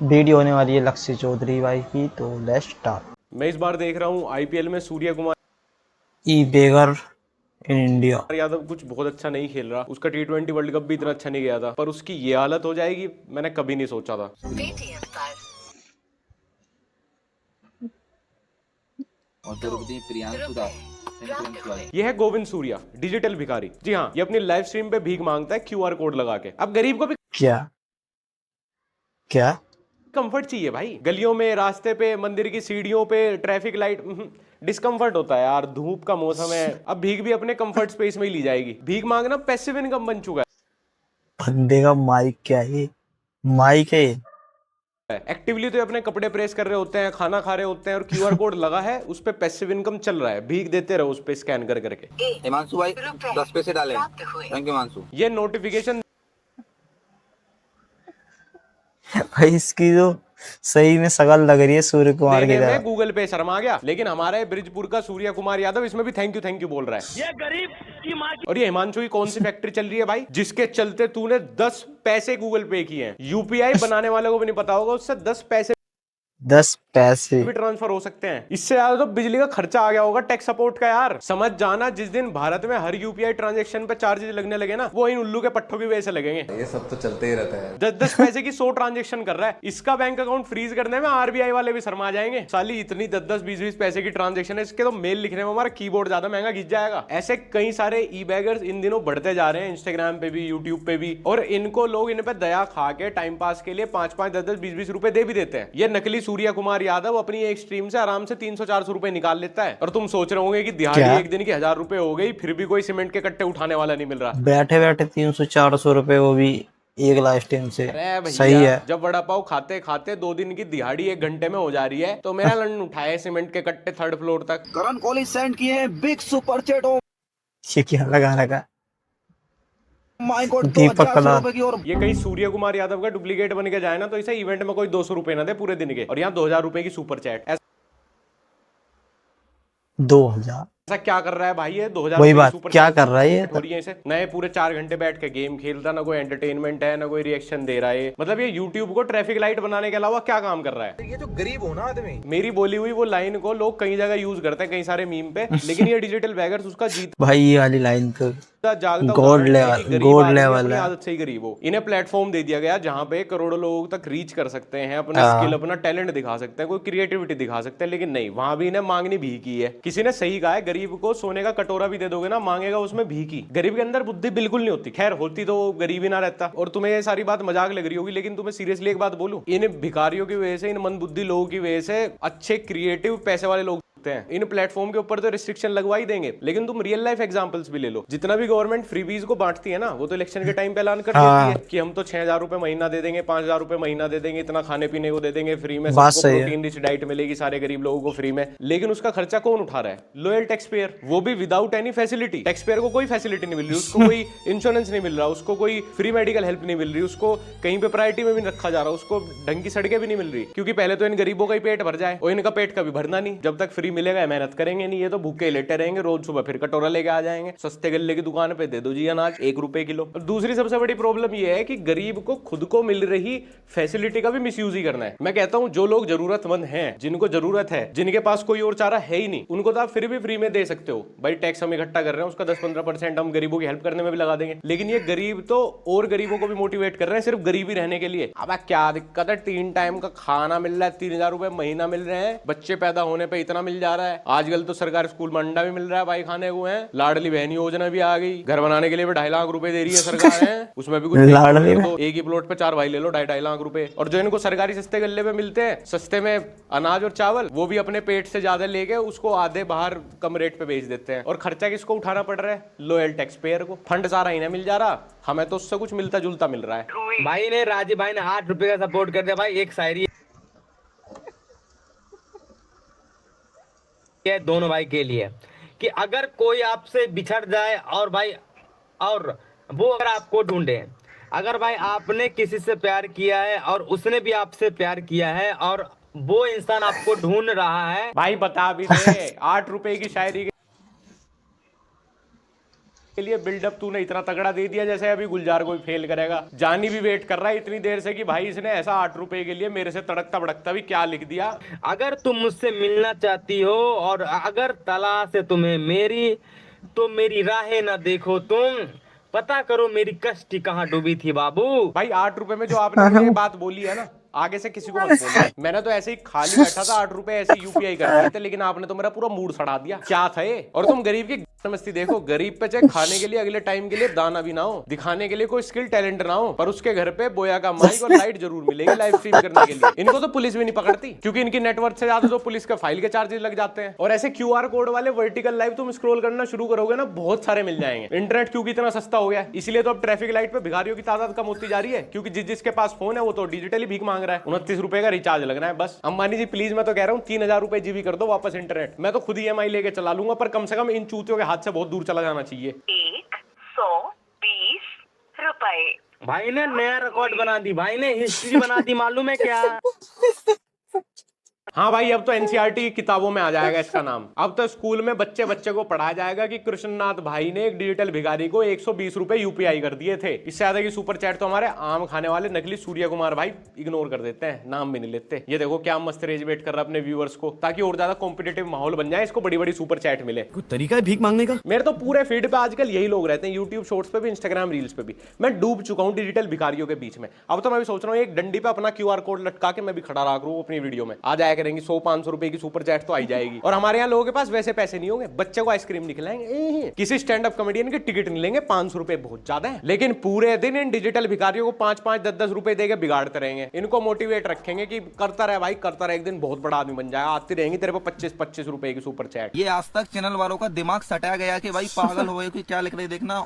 Video होने वाली है लक्ष्य चौधरी भाई की, तो लेट्स स्टार्ट। मैं इस बार देख रहा हूँ आईपीएल में सूर्य कुमार ई बेगर इन इंडिया। यादव कुछ बहुत अच्छा नहीं खेल रहा। उसका टी20 वर्ल्ड कप भी इतना अच्छा नहीं गया था, पर उसकी ये हालत हो जाएगी मैंने कभी नहीं सोचा था। और द्रौपदी प्रियांशु दास सेंट्रेंस वाले। ये है गोविंद सूर्या, डिजिटल भिखारी। जी हाँ, ये अपनी लाइव स्ट्रीम पे भीख मांगता है क्यूआर कोड लगा के। अब गरीब को भी क्या क्या कंफर्ट चाहिए भाई। गलियों में, रास्ते पे, मंदिर की सीढ़ियों पे, ट्रैफिक लाइट, डिस्कम्फर्ट होता है यार। धूप का मौसम है, अब भीख भी अपने कंफर्ट स्पेस में ही ली जाएगी। भीख मांगना पैसिव इनकम बन चुका बंदे का माइक क्या है? माइक है ये। है। एक्टिवली तो ये अपने कपड़े प्रेस कर रहे होते हैं, खाना खा रहे होते हैं, और क्यूआर कोड लगा है, उस पे पैसिव इनकम चल रहा है। भीख देते रहो उस पे स्कैन कर करके। हिमांशु भाई 10 पैसे डाले। Thank you Himanshu. ये नोटिफिकेशन भाई इसकी तो सही में शकल लग रही है सूर्य कुमार की देने में तरह। गूगल पे शर्मा गया, लेकिन हमारे ब्रिजपुर का सूर्य कुमार यादव इसमें भी थैंक यू बोल रहा है। ये गरीब की मां की। और ये हिमांशु की कौन सी फैक्ट्री चल रही है भाई, जिसके चलते तूने 10 पैसे गूगल पे किए हैं? यूपीआई बनाने वाले को भी नहीं पता होगा उससे 10 पैसे 10 पैसे भी ट्रांसफर हो सकते हैं। इससे ज्यादा तो बिजली का खर्चा आ गया होगा टैक्स सपोर्ट का यार। समझ जाना, जिस दिन भारत में हर यूपीआई ट्रांजैक्शन पे चार्जेस लगने लगे ना, वो इन उल्लू के पट्टों की वजह से लगेंगे। ये सब तो चलते ही रहता है। 10-10 पैसे की 100 ट्रांजैक्शन कर रहा है। इसका बैंक अकाउंट फ्रीज करने में आरबीआई वाले भी शर्मा जाएंगे। साली इतनी 10-10, 20-20 पैसे की ट्रांजैक्शन है, इसके तो मेल लिखने में हमारा कीबोर्ड ज्यादा महंगा घिस जाएगा। ऐसे कई सारे ई बैगर्स इन दिनों बढ़ते जा रहे हैं, इंस्टाग्राम पे भी, यूट्यूब पे भी। और इनको लोग इन पे दया खा के टाइम पास के लिए 5-5, 10-10, 20-20 रुपए दे भी देते हैं। ये नकली सूर्य कुमार यादव अपनी एक स्ट्रीम से आराम से 300-400 रुपए निकाल लेता है। और तुम सोच रहे होंगे कि दिहाड़ी एक दिन की 1000 रुपए हो गई, फिर भी कोई सीमेंट के कट्टे उठाने वाला नहीं मिल रहा। बैठे बैठे 300-400 रुपए, वो भी एक लाइफ टाइम से। अरे भैया, सही है। जब वड़ा पाव खाते खाते 2 दिन की दिहाड़ी 1 घंटे में हो जा रही है, तो मेरा लन उठाए सीमेंट के कट्टे 3rd फ्लोर तक। करण कोहली सेंड किए हैं बिग सुपर चैट। ओ ये क्या लगा रखा? माय गॉड, दीपक 2400 कलार। रुपए की। और ये कहीं सूर्य कुमार यादव का डुप्लीकेट बन के जाए ना, तो इसे इवेंट में कोई 200 रुपए ना दे पूरे दिन के, और यहाँ 2000 रुपए की सुपर चैट। 2000? ऐसा क्या कर रहा है भाई ये? 2000 वही रुपए की बात, सुपर क्या चैट कर रहा है ये? हो रही है इसे। नए पूरे 4 घंटे बैठ के गेम खेलता, ना कोई एंटरटेनमेंट है, ना कोई रिएक्शन दे रहा है। मतलब ये यूट्यूब को ट्रैफिक लाइट बनाने के अलावा क्या काम कर रहा है? ये जो गरीब हो ना आदमी, मेरी बोली हुई वो लाइन को लोग कई जगह यूज करते हैं, कई सारे मीम पे, लेकिन ये डिजिटल बैगर्स उसका जीत भाई ये वाली लाइन तो जागता गोल्ड उदाहरण है कि लेवल, गरीब गोल्ड आदमी लेवल अपनी है। आदत से ही गरीब हो। इन्हें प्लेटफॉर्म दे दिया गया जहां पे करोड़ों लोगों तक रीच कर सकते हैं, अपना स्किल, अपना टैलेंट दिखा सकते हैं, कोई क्रिएटिविटी दिखा सकते हैं। लेकिन नहीं, वहां भी इन्हें मांगनी भी की है। किसी ने सही कहा है, गरीब को सोने का कटोरा भी दे दोगे ना, मांगेगा उसमें भी की। गरीब के अंदर बुद्धि बिल्कुल नहीं होती। खैर, होती तो गरीब ही ना रहता। और तुम्हें ये सारी बात मजाक लग रही होगी, लेकिन तुम्हें सीरियसली एक बात बोलूं, इन भिखारियों की वजह से, इन मंदबुद्धि लोगों की वजह से अच्छे क्रिएटिव पैसे वाले लोग हैं। इन प्लेटफॉर्म के ऊपर तो रिस्ट्रिक्शन लगवा ही देंगे, लेकिन तुम रियल लाइफ एग्जांपल्स भी ले लो। जितना भी गवर्नमेंट फ्रीबीज को बांटती है ना, वो तो इलेक्शन के टाइम पे ऐलान कर देती है कि हम तो 6000 रुपए महीना दे देंगे, 5000 रुपए महीना दे देंगे, इतना खाने पीने को दे देंगे फ्री में, सबको प्रोटीन रिच डाइट मिलेगी सारे गरीब लोगों को फ्री में। लेकिन उसका खर्चा कौन उठा रहा है? लॉयल टैक्स पेयर, वो भी without any facility. Tax payer को कोई फैसिलिटी नहीं मिल रही, उसको कोई इंश्योरेंस नहीं मिल रहा, उसको कोई फ्री मेडिकल हेल्प नहीं मिल रही, उसको कहीं पे प्रायोरिटी में भी रखा जा रहा, उसको ढंग की सड़कें भी नहीं मिल रही। क्योंकि पहले तो इन गरीबों का ही पेट भर जाए, और इनका पेट कभी भरना नहीं। जब तक फ्री मिलेगा मेहनत करेंगे नहीं, ये तो भूखे लेटे रहेंगे, रोज सुबह फिर कटोरा लेके आ जाएंगे। सस्ते गल्ले की दुकान पे दे दो जी अनाज 1 रुपए किलो। और दूसरी सबसे बड़ी प्रॉब्लम ये है कि गरीब को खुद को मिल रही फैसिलिटी का भी मिसयूज ही करना है। मैं कहता हूं, जो लोग जरूरतमंद हैं, जिनको जरूरत है, जिनके पास कोई और चारा है ही नहीं, उनको तो आप फिर भी फ्री में दे सकते हो। भाई टैक्स हम इकट्ठा कर रहे हैं, उसका 10-15% हम गरीबों की हेल्प करने में भी लगा देंगे। लेकिन ये गरीब तो और गरीबों को भी मोटिवेट कर रहे हैं सिर्फ गरीबी रहने के लिए। अब क्या दिक्कत है? 3 टाइम का खाना मिल रहा है, 3000 रुपए महीना मिल रहे हैं, बच्चे पैदा होने पर इतना मिल जा रहा है। आजकल तो सरकार स्कूल में अंडा भी मिल रहा है भाई खाने को है। लाडली बहन योजना भी आ गई, घर बनाने के लिए भी 2.5 लाख रुपए दे रही है सरकार है, उसमें भी कुछ तो एक ही प्लॉट पे 4 भाई ले लो, 2.5 लाख रुपए। और जो इनको सरकारी सस्ते गल्ले पे मिलते हैं, सस्ते में अनाज और चावल, वो भी अपने पेट से ज्यादा लेके उसको आधे बाहर कम रेट पे बेच देते हैं। और खर्चा किसको उठाना पड़ रहा है? लॉयल टैक्स पेयर को। फंड सारा इन्हें मिल जा रहा, हमें तो उससे कुछ मिलता जुलता मिल रहा है। भाई ने, राजीव भाई ने 8 रुपए का सपोर्ट कर दिया। भाई एक शायरी है दोनों भाई के लिए कि अगर कोई आपसे बिछड़ जाए और भाई, और वो अगर आपको ढूंढे, अगर भाई आपने किसी से प्यार किया है और उसने भी आपसे प्यार किया है और वो इंसान आपको ढूंढ रहा है, भाई बता भी दे। 8 रुपए की शायरी के लिए बिल्डअप तूने इतना तगड़ा दे दिया जैसे अभी गुलजार कोई फेल करेगा। जानी भी वेट कर रहा है इतनी देर से कि भाई इसने ऐसा 8 रुपए के लिए मेरे से तड़कता भड़कता भी क्या लिख दिया। अगर तुम मुझसे मिलना चाहती हो और अगर तलाश है तुम्हें मेरी, तो मेरी राहें न देखो तुम, पता करो मेरी कष्टी कहाँ डूबी थी बाबू। भाई 8 रुपए में जो आपने मुझे ये बात बोली है ना, आगे से किसी को मत बोलना। मैंने तो ऐसे ही खाली बैठा था, 8 रुपए ऐसे यूपीआई कर दिए थे, लेकिन आपने तो मेरा पूरा मूड सड़ा दिया। क्या था ये? और तुम गरीब की मस्ती देखो, गरीब पे चाहे खाने के लिए अगले टाइम के लिए दाना भी ना हो, दिखाने के लिए कोई स्किल टैलेंट ना हो, पर उसके घर पे बोया का माइक और लाइट जरूर मिलेगी लाइव स्ट्रीम करने के लिए। इनको तो पुलिस भी नहीं पकड़ती, क्योंकि इनकी नेटवर्क से ज्यादा तो पुलिस का फाइल के चार्जेस लग जाते हैं। और ऐसे क्यूआर कोड वाले वर्टिकल लाइव तुम स्क्रॉल करना शुरू करोगे ना, बहुत सारे मिल जाएंगे। इंटरनेट क्योंकि इतना सस्ता हो गया, इसलिए तो अब ट्रैफिक लाइट पे भिखारियों की तादाद कम होती जा रही है, क्योंकि जिसके पास फोन है वो तो डिजिटली भीख मांग रहा है। 29 रुपए का रिचार्ज लगना है बस। अंबानी जी प्लीज, मैं तो कह रहा हूँ 3000 रुपए जीबी कर दो वापस इंटरनेट। मैं तो खुद EMI लेके चला लूंगा, पर कम से कम इन चूतियों के हाथ से बहुत दूर चला जाना चाहिए। 120 रुपए। भाई ने नया रिकॉर्ड बना दी, भाई ने हिस्ट्री बना दी, मालूम है क्या? हाँ भाई, अब तो NCERT की किताबों में आ जाएगा इसका नाम। अब तो स्कूल में बच्चे को पढ़ाया जाएगा कि कृष्णनाथ भाई ने एक डिजिटल भिखारी को 120 रुपए यूपीआई कर दिए थे। इससे ज्यादा की सुपर चैट तो हमारे आम खाने वाले नकली सूर्य कुमार भाई इग्नोर कर देते हैं, नाम भी नहीं लेते। ये देखो क्या मस्त रेजवेट कर रहा है अपने व्यूअर्स को, ताकि और ज्यादा कॉम्पिटेटिव माहौल बन जाए, इसको बड़ी बड़ी सुपर चैट मिले। कोई तरीका है भीख मांगने का? मेरे तो पूरे फीड पे आजकल यही लोग रहते हैं, यूट्यूब शॉर्ट्स पे भी, इंस्टाग्राम रील्स पे भी। मैं डूब चुका हूँ डिजिटल भिखारियों के बीच में। अब तो मैं भी सोच रहा हूँ एक डंडी पे अपना QR कोड लटका के मैं भी खड़ा रहा करूँ अपनी वीडियो में। आ जाया करेंगी 100-500 रुपए की सुपर चैट तो आई जाएगी। और हमारे यहाँ लोगों के पास वैसे पैसे नहीं होंगे, बच्चे को आइसक्रीम नहीं खिलाएंगे, किसी स्टैंड अप कॉमेडियन के टिकट नहीं लेंगे, 500 रुपए बहुत ज्यादा है। लेकिन पूरे दिन इन डिजिटल भिखारियों को 5-5, 10-10 रुपए देके बिगाड़ते रहेंगे। इनको मोटिवेट रखेंगे कि करता रहे भाई, करता रहे, एक दिन बहुत बड़ा आदमी बन जाएगा। आती रहेंगी तेरे को 25-25 रुपए की सुपर चैट। ये आज तक चैनल वालों का दिमाग सटाया गया कि भाई पागल हो गए कि क्या लिख रहे देखना।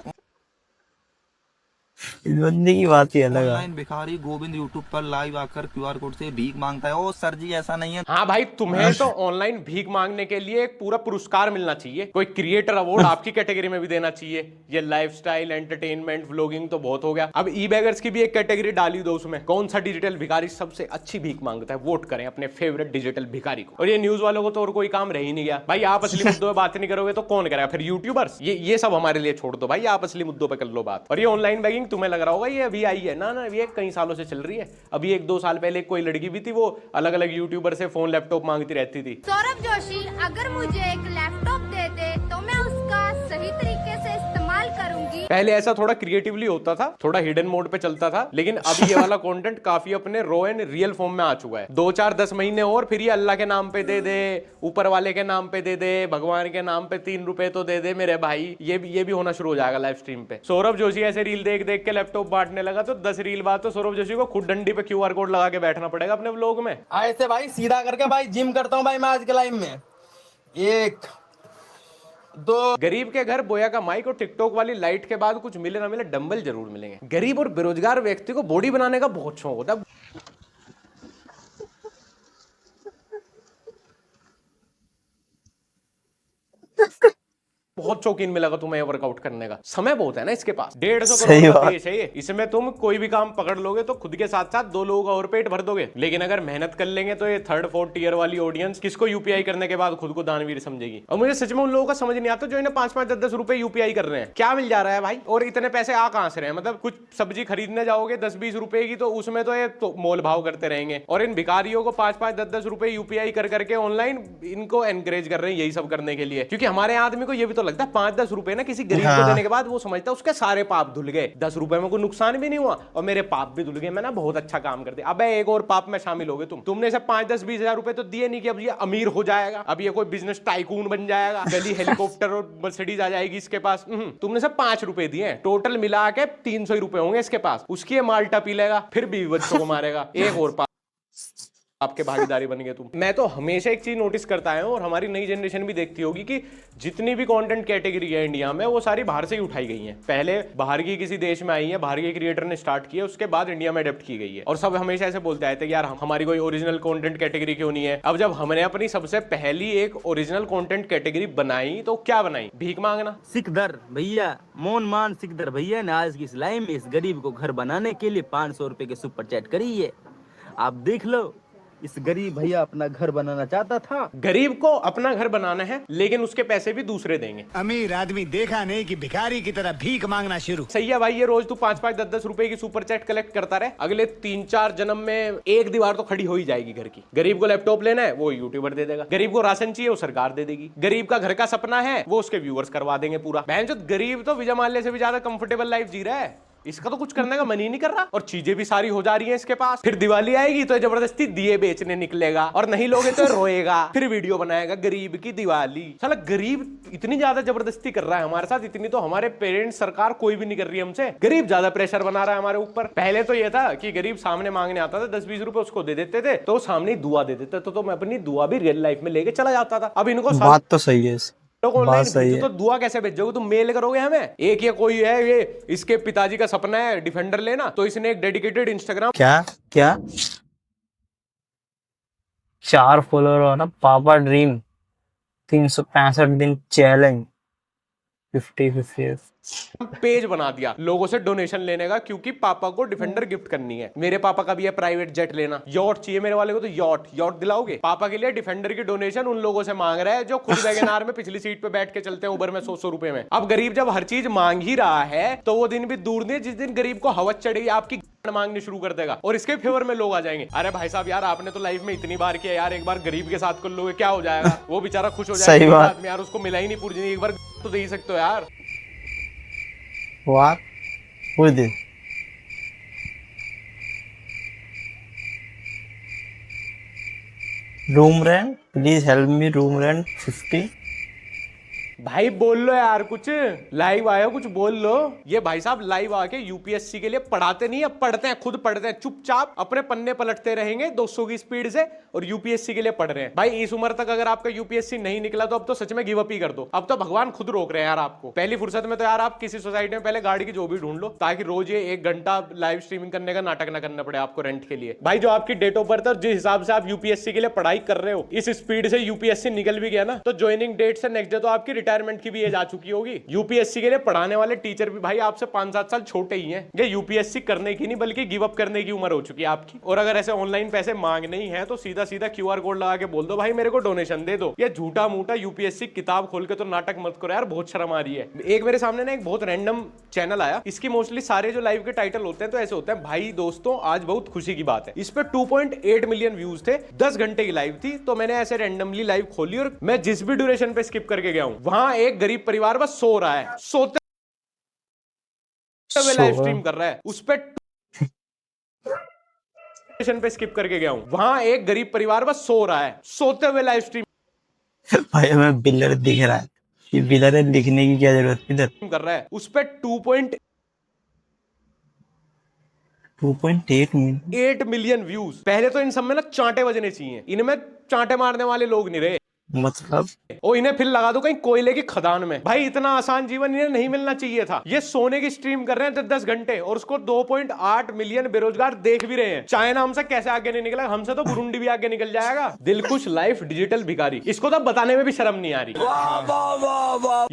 इस बंदे की बात ही अलग है। ऑनलाइन भिखारी गोविंद यूट्यूब पर लाइव आकर QR कोड से भीख मांगता है। ओ सर जी ऐसा नहीं है। हाँ भाई, तुम्हें तो ऑनलाइन भीख मांगने के लिए एक पूरा पुरस्कार मिलना चाहिए, कोई क्रिएटर अवार्ड आपकी कैटेगरी में भी देना चाहिए। ये लाइफस्टाइल, एंटरटेनमेंट, व्लॉगिंग तो बहुत हो गया, अब ई-बैगर्स की भी एक कैटेगरी डाली दो उसमें। कौन सा डिजिटल भिखारी सबसे अच्छी भीख मांगता है, वोट करें अपने फेवरेट डिजिटल भिखारी को। और ये न्यूज वालों को तो और कोई काम रह ही नहीं गया भाई। आप असली मुद्दों पे बात नहीं करोगे तो कौन करेगा फिर? यूट्यूबर्स। ये सब हमारे लिए छोड़ दो भाई, आप असली मुद्दों पे कर लो बात। और ये ऑनलाइन बैगिंग तुम्हें लग रहा होगा ये अभी आई है, ना ये कई सालों से चल रही है। अभी 1-2 साल पहले कोई लड़की भी थी, वो अलग अलग यूट्यूबर से फोन लैपटॉप मांगती रहती थी। सौरभ जोशी, अगर मुझे एक लैपटॉप दे दे तो मैं उसका सही तरीके से इस्तेमाल करूंगी। पहले ऐसा थोड़ा क्रिएटिवली होता था, थोड़ा हिडन मोड पे चलता था, लेकिन अब ये वाला कंटेंट काफी अपने रॉ एंड रियल फॉर्म में आ चुका है। 2-4-10 महीने और फिर ये अल्लाह के नाम पे दे दे, ऊपर वाले के नाम पे दे दे, भगवान के नाम पे 3 रुपए तो दे दे मेरे भाई। ये भी होना शुरू हो जाएगा लाइव स्ट्रीम पे। सौरभ जोशी ऐसे रील देख देख के लैपटॉप बांटने लगा तो 10 रील बाद तो सौरभ जोशी को खुद डंडी पे QR कोड लगा के बैठना पड़ेगा अपने व्लॉग में। ऐसे भाई सीधा करके भाई जिम करता हूँ भाई मैं आज के लाइव में। 1 2 गरीब के घर बोया का माइक और टिकटॉक वाली लाइट के बाद कुछ मिले ना मिले डंबल जरूर मिलेंगे। गरीब और बेरोजगार व्यक्ति को बॉडी बनाने का बहुत शौक होता है। बहुत शौकीन मिलेगा तुम्हें वर्कआउट करने का। समय बहुत है ना इसके पास, 150 करोड़ का देश है ये। इसमें तुम कोई भी काम पकड़ लोगे तो खुद के साथ साथ 2 लोगों का और पेट भर दोगे। लेकिन अगर मेहनत कर लेंगे तो ये 3rd-4th टीयर वाली ऑडियंस किसको यूपीआई करने के बाद खुद को दानवीर समझेगी। और मुझे सच में उन लोगों का समझ नहीं आता जो इन्हें 5-5, 10-10 रुपए यूपीआई कर रहे हैं। क्या मिल जा रहा है भाई? और इतने पैसे आ कहां से रहे हैं? मतलब कुछ सब्जी खरीदने जाओगे 10-20 रुपए की, तो उसमें तो ये तो मोल भाव करते रहेंगे। और इन भिखारियों को 5-5, 10-10 रुपए यूपीआई कर करके ऑनलाइन इनको एनकरेज कर रहे हैं यही सब करने के लिए। क्योंकि हमारे आदमी को ये भी तो लगता है 5-10 रुपए ना किसी गरीब को देने के बाद वो समझता है उसके सारे पाप धुल गए, 10 रुपए में कोई नुकसान भी नहीं हुआ और मेरे पाप भी धुल गए, मैं ना बहुत अच्छा काम कर दिया। अबे एक और पाप में शामिल हो गए तुमने सब 5-10-20 हजार रुपए तो दिए नहीं कि अब ये अमीर हो जाएगा, अब ये कोई बिजनेस टाइकून बन जाएगा, गली हेलीकॉप्टर और मर्सिडीज आ जाएगी इसके पास। तुमने सब 5 रुपए दिए, टोटल मिला के 300 रुपए होंगे इसके पास। उसकी ये माल्टा पी लेगा, फिर बीवी बच्चों को मारेगा, एक और आपके भागीदारी बन गए तुम। मैं तो हमेशा एक चीज नोटिस करता है और हमारी नई जनरेशन भी देखती होगी कि जितनी भी कंटेंट कैटेगरी है इंडिया में वो सारी बाहर से ही उठाई गई हैं। पहले बाहर की किसी देश में आई है, बाहर के क्रिएटर ने स्टार्ट किया, उसके बाद इंडिया में अडेप्ट की गई है। और सब हमेशा ऐसे बोलते आए थे यार हमारी कोई ओरिजिनल कंटेंट कैटेगरी क्यों नहीं है। अब जब हमने अपनी सबसे पहली एक ओरिजिनल कंटेंट कैटेगरी बनाई तो क्या बनाई? भीख मांगना। सिकदर भैया, मोन मान सिकदर भैया ने आज की इस लाइव में इस गरीब को घर बनाने के लिए 500 रुपए के सुपर चैट करी है। आप देख लो इस गरीब भैया अपना घर बनाना चाहता था। गरीब को अपना घर बनाना है, लेकिन उसके पैसे भी दूसरे देंगे। अमीर आदमी देखा नहीं कि भिखारी की तरह भीख मांगना शुरू। सही है भाई, ये रोज तू 5-5, 10-10 रुपए की सुपर चैट कलेक्ट करता रहे, अगले 3-4 जन्म में एक दीवार तो खड़ी हो ही जाएगी घर की। गरीब को लैपटॉप लेना है, वो यूट्यूबर दे देगा। गरीब को राशन चाहिए, वो सरकार दे देगी। गरीब का घर का सपना है, वो उसके व्यूअर्स करवा देंगे पूरा। बहन जो गरीब तो विजय माल्या से भी ज्यादा कंफर्टेबल लाइफ जी रहा है, इसका तो कुछ करने का मन ही नहीं कर रहा, और चीजें भी सारी हो जा रही हैं इसके पास। फिर दिवाली आएगी तो जबरदस्ती दिए बेचने निकलेगा, और नहीं लोगे तो रोएगा, फिर वीडियो बनाएगा गरीब की दिवाली। साला गरीब इतनी ज्यादा जबरदस्ती कर रहा है हमारे साथ, इतनी तो हमारे पेरेंट्स, सरकार कोई भी नहीं कर रही हमसे। गरीब ज्यादा प्रेशर बना रहा है हमारे ऊपर। पहले तो ये था कि गरीब सामने मांगने आता था, 10-20 रुपए उसको दे देते थे तो सामने ही दुआ दे देते थे, तो मैं अपनी दुआ भी रियल लाइफ में लेके चला जाता था। अब इनको बात तो सही है, ऑनलाइन सही है। तो दुआ कैसे भेजोगे तुम? मेल करोगे हमें? एक ये कोई है, ये इसके पिताजी का सपना है डिफेंडर लेना, तो इसने एक डेडिकेटेड इंस्टाग्राम क्या 4 फॉलोअर हो ना, पापा ड्रीम 365 दिन चैलेंज 50-50 पेज बना दिया लोगों से डोनेशन लेने का, क्योंकि पापा को डिफेंडर गिफ्ट करनी है। मेरे पापा का भी है प्राइवेट जेट लेना, यॉट चाहिए मेरे वाले को, तो यॉट दिलाओगे? पापा के लिए डिफेंडर की डोनेशन उन लोगों से मांग रहा है जो खुद वैगनआर में पिछली सीट पे बैठ के चलते हैं उबर में 100 रुपए में। अब गरीब जब हर चीज मांग ही रहा है तो वो दिन भी दूर नहीं जिस दिन गरीब को हवस चढ़ेगी, आपकी मांगनी शुरू कर देगा और इसके फेवर में लोग आ जाएंगे। अरे भाई साहब यार, आपने तो लाइफ में इतनी बार किया यार, एक बार गरीब के साथ कर लोगे, क्या हो जाएगा? वो बेचारा खुश हो सही जाएगा बात। यार, उसको मिला ही नहीं पूरी जिंदगी, एक बार तो दे ही सकते हो यार। वाह पूरे दिन room rent, please help me, room rent 50। भाई बोल लो यार, कुछ लाइव आया, कुछ बोल लो। ये भाई साहब लाइव आके यूपीएससी के लिए पढ़ाते नहीं है, पढ़ते हैं, खुद पढ़ते हैं, चुपचाप अपने पन्ने पलटते रहेंगे 200 की स्पीड से, और यूपीएससी के लिए पढ़ रहे हैं। भाई इस उम्र तक अगर आपका यूपीएससी नहीं निकला तो अब तो सच में गिव अप ही कर दो। अब तो भगवान खुद रोक रहे हैं यार आपको। पहली फुर्सत में तो यार आप किसी सोसाइटी में पहले गाड़ी की जो भी ढूंढ लो, ताकि रोज ये 1 घंटा लाइव स्ट्रीमिंग करने का नाटक ना करना पड़े आपको रेंट के लिए। भाई जो आपकी डेट ऑफ बर्थ है और जिस हिसाब से आप यूपीएससी के लिए पढ़ाई कर रहे हो, इस स्पीड से यूपीएससी निकल भी गया ना, तो ज्वाइनिंग डेट से नेक्स्ट डे तो आपकी रिटायरमेंट की भी एज आ चुकी होगी। यूपीएससी के लिए पढ़ाने वाले टीचर भी भाई आपसे 5-7 साल छोटे ही हैं। ये यूपीएससी करने की नहीं बल्कि गिव अप करने की उम्र हो चुकी है आपकी। और अगर ऐसे ऑनलाइन पैसे मांगने ही हैं तो सीधा सीधा क्यूआर कोड लगा के बोल दो भाई मेरे को डोनेशन दे दो। ये झूठा मूठा यूपीएससी किताब खोल के तो नाटक मत करो यार, बहुत शर्म आ रही है। एक मेरे सामने ना एक बहुत रैंडम चैनल आया, इसकी मोस्टली सारे जो लाइव के टाइटल होते हैं तो ऐसे होते हैं, भाई दोस्तों आज बहुत खुशी की बात है। इस पे 2.8 मिलियन व्यूज थे, 10 घंटे की लाइव थी। तो मैंने ऐसे रैंडमली लाइव खोली और मैं जिस भी ड्यूरेशन पे स्किप करके गया हूं, वहां एक गरीब परिवार बस सो रहा है, सोते हुए लाइव स्ट्रीम कर रहा है। उस पे स्किप करके गया हूं, वहां एक गरीब परिवार बस सो रहा है, सोते हुए लाइव स्ट्रीम भाई हमें बिलर दिख रहा है, ये बिलर लिखने की क्या जरूरत इधर कर रहा है। उस पे 2.8 मिलियन व्यूज। पहले तो इन सब में ना चांटे बजने चाहिए, इनमें चांटे मारने वाले लोग नहीं रहे। मतलब और इन्हें फिर लगा दो कहीं कोयले की खदान में। भाई इतना आसान जीवन इन्हें नहीं मिलना चाहिए था। ये सोने की स्ट्रीम कर रहे हैं 10 घंटे और उसको 2.8 मिलियन बेरोजगार देख भी रहे हैं। चाइना हमसे कैसे आगे नहीं निकला, हमसे तो बुरुंडी भी आगे निकल जाएगा। दिलखुश लाइफ डिजिटल भिखारी, इसको तो बताने में भी शर्म नहीं आ रही।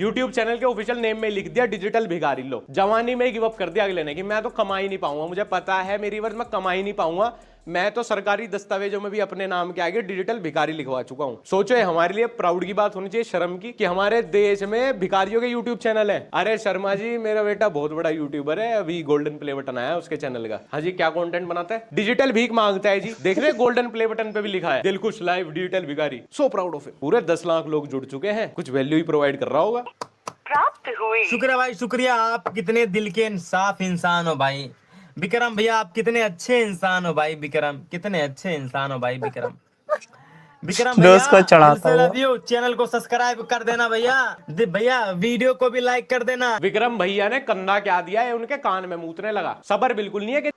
यूट्यूब चैनल के ऑफिशियल नेम में लिख दिया डिजिटल भिखारी। लो जवानी में गिव अप कर दिया अगले ने कि मैं तो कमा ही नहीं पाऊंगा, मुझे पता है मेरी वर्ष में कमा ही नहीं पाऊंगा, मैं तो सरकारी दस्तावेजों में भी अपने नाम के आगे डिजिटल भिखारी लिखवा चुका हूं। सोचो हमारे लिए प्राउड की बात होनी चाहिए, शर्म की, कि हमारे देश में भिखारियों के यूट्यूब चैनल है। अरे शर्मा जी मेरा बेटा बहुत बड़ा यूट्यूबर है, अभी गोल्डन प्ले बटन आया उसके चैनल का। हाँ जी, क्या कंटेंट बनाता है? डिजिटल भीख मांगता है जी। देख रहे गोल्डन प्ले बटन पे भी लिखा है दिलखुश लाइव डिजिटल भिखारी। So proud of it. पूरे 10 लाख लोग जुड़ चुके हैं, कुछ वैल्यू ही प्रोवाइड कर रहा होगा। शुक्रिया भाई, शुक्रिया। आप कितने दिल के इंसाफ इंसान हो भाई। विक्रम भैया आप कितने अच्छे इंसान हो भाई। विक्रम कितने अच्छे इंसान हो भाई। विक्रम रोज को चढ़ाता भैया चैनल को सब्सक्राइब कर देना भैया। भैया वीडियो को भी लाइक कर देना। विक्रम भैया ने कंधा क्या दिया है, उनके कान में मूतने लगा। सबर बिल्कुल नहीं है कि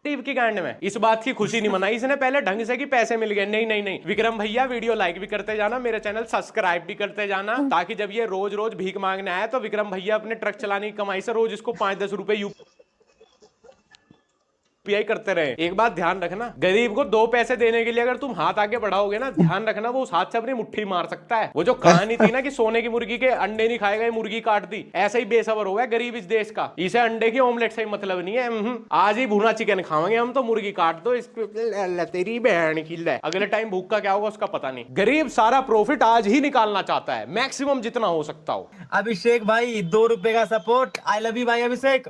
की गांड में इस बात की खुशी नहीं मनाई इसने पहले ढंग से कि पैसे मिल गए। नहीं नहीं नहीं, विक्रम भैया वीडियो लाइक भी करते जाना, मेरे चैनल सब्सक्राइब भी करते जाना, ताकि जब ये रोज रोज भीख मांगने आए तो विक्रम भैया अपने ट्रक चलाने की कमाई से रोज इसको 5-10 रुपए यूपीआई करते रहे। एक बात ध्यान रखना, गरीब को 2 पैसे देने के लिए अगर तुम हाथ आगे बढ़ाओगे ना, ध्यान रखना वो उस हाथ से अपनी मुट्ठी मार सकता है। वो जो कहानी थी ना कि सोने की मुर्गी के अंडे नहीं खाएगा, मुर्गी काट दी, ऐसा ही बेसबर हो गया गरीब इस देश का। इसे अंडे की ऑमलेट से ही मतलब नहीं है। आज ही भुना चिकन खाएंगे हम तो, मुर्गी काट दो इसको, तेरी बहन की ले। अगले टाइम भूख का क्या होगा उसका पता नहीं। गरीब सारा प्रॉफिट आज ही निकालना चाहता है, मैक्सिमम जितना हो सकता हो। अभिषेक भाई 2 रुपए का सपोर्ट, आई लव यू भाई अभिषेक।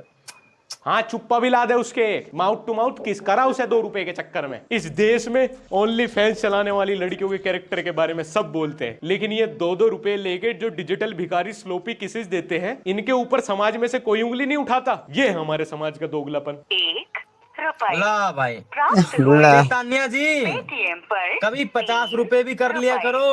हाँ, चुप्पा भी ला दे उसके, माउथ टू माउथ किस करा उसे 2 रुपए के चक्कर में। इस देश में ओनली फैंस चलाने वाली लड़कियों के कैरेक्टर के बारे में सब बोलते हैं, लेकिन ये 2-2 रुपए लेके जो डिजिटल भिखारी स्लोपी किसेस देते हैं, इनके ऊपर समाज में से कोई उंगली नहीं उठाता। ये हमारे समाज का दोगलापन। ला भाई ला। चैतन्या जी कभी 50 रुपए भी कर लिया करो।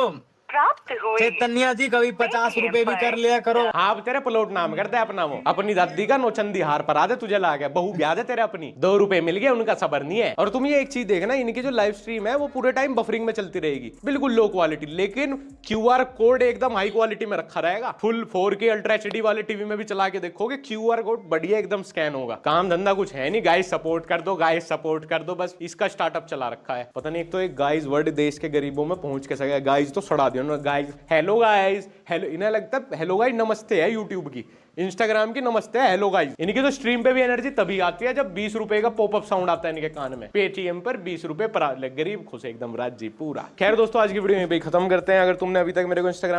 चैतन्या जी कभी 50 रुपए भी कर लिया करो। हाँ, तेरे प्लॉट नाम कर दे अपना, वो अपनी दादी का नौचंदी हार पर आ दे, तुझे ला गया बहू ब्याह दे तेरे अपनी। 2 रुपए मिल गए, उनका सबर नहीं है। और तुम ये एक चीज देखना, इनकी जो लाइव स्ट्रीम है वो पूरे टाइम बफरिंग में चलती रहेगी, बिल्कुल लो क्वालिटी, लेकिन QR कोड एकदम हाई क्वालिटी में रखा रहेगा। फुल 4K अल्ट्रा HD वाले टीवी में भी चला के देखोगे, QR कोड बढ़िया एकदम स्कैन होगा। काम धंधा कुछ है नहीं, गाइस सपोर्ट कर दो, गाइस सपोर्ट कर दो, बस इसका स्टार्टअप चला रखा है। पता नहीं, एक तो एक गाइस वर्ड देश के गरीबों में पहुंच कैसे गया। गाइस तो सड़ा दिया उन्होंने, गाइस हेलो गाइस, हेलो, इन्हें लगता है हेलो गाइस नमस्ते है यूट्यूब की, इंस्टाग्राम की नमस्ते है हेलो गाइस। इनकी तो स्ट्रीम पे भी एनर्जी तभी आती है जब 20 रुपए का पॉपअप साउंड आता है इनके कान में। पेटीएम पर 20 रुपए पर गरीब खुश एकदम, राजी पूरा। खैर दोस्तों, आज की वीडियो यहीं पे खत्म करते हैं। अगर तुमने अभी तक मेरे को इंस्टाग्राम